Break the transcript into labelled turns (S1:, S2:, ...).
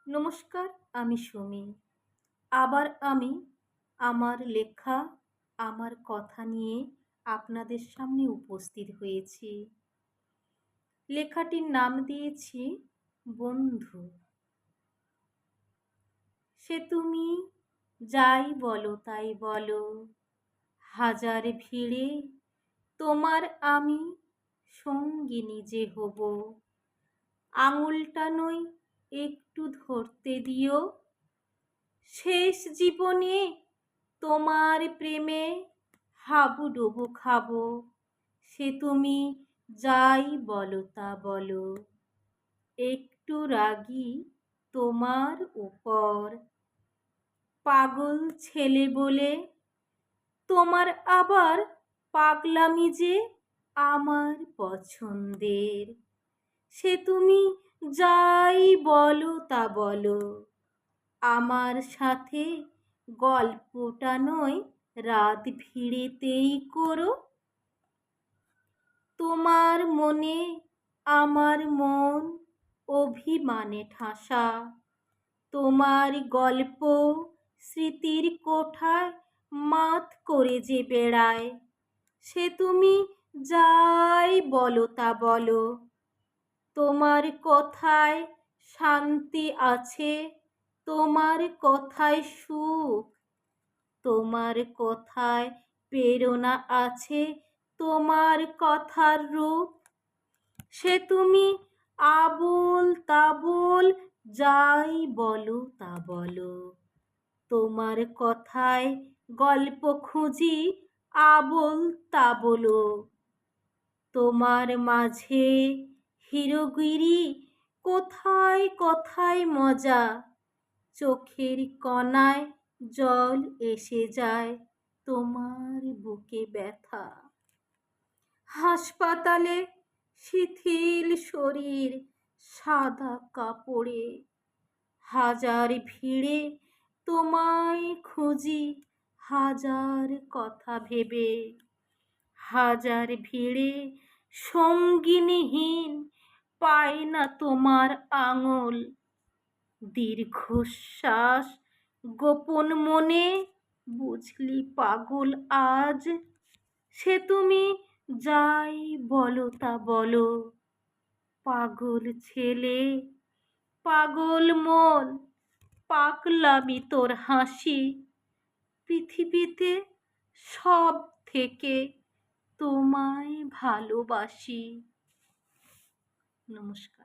S1: নমস্কার, আমি সুমি। আবার আমি আমার লেখা, আমার কথা নিয়ে আপনাদের সামনে উপস্থিত হয়েছি। লেখাটির নাম দিয়েছি বন্ধু। সে তুমি যাই বলো তাই বলো, হাজার ভিড়ে তোমার আমি সঙ্গিনী যে হব। আঙুলটা নই একটু ধরতে দিও, শেষ জীবনে তোমার প্রেমে হাবুডুবু খাবো। সে তুমি যাই বলো তা বলো, একটু রাগী তোমার উপর। পাগল ছেলে বলে তোমার আবার পাগলামি যে আমার পছন্দের। সে তুমি যাই বলো তা বলো, আমার সাথে গল্পটা নয় রাত ভিড়েতেই করো। তোমার মনে আমার মন অভিমানে ঠাসা, তোমার গল্প স্মৃতির কোঠায় মাত করে যে বেড়ায়। সে তুমি যাই বলো তা বলো, তোমার কথায় শান্তি আছে, তোমার কথায় সুখ, তোমার কথায় প্রেরণা আছে, তোমার কথার রূপ। সে তুমি আবোল তাবোল যাই বলো তা বলো, তোমার কথায় গল্প খুঁজি আবোল তাবোলো। তোমার মাঝে হিরোগিরি কোথায় কোথায় মজা, চোখের কণায় জল এসে যায়, তোমার বুকে ব্যথা। হাসপাতালে শিথিল শরীর সাদা কাপড়ে, হাজার ভিড়ে তোমায় খুঁজি হাজার কথা ভেবে। হাজার ভিড়ে সঙ্গিনীহীন পায় না তোমার আঙুল, দীর্ঘশ্বাস গোপন মনে বুঝলি পাগল আজ। সে তুমি যাই বলো তা বলো, পাগল ছেলে পাগল মন, পাগলামি তোর হাসি। পৃথিবীতে সব থেকে তোমায় ভালোবাসি। নমস্কার।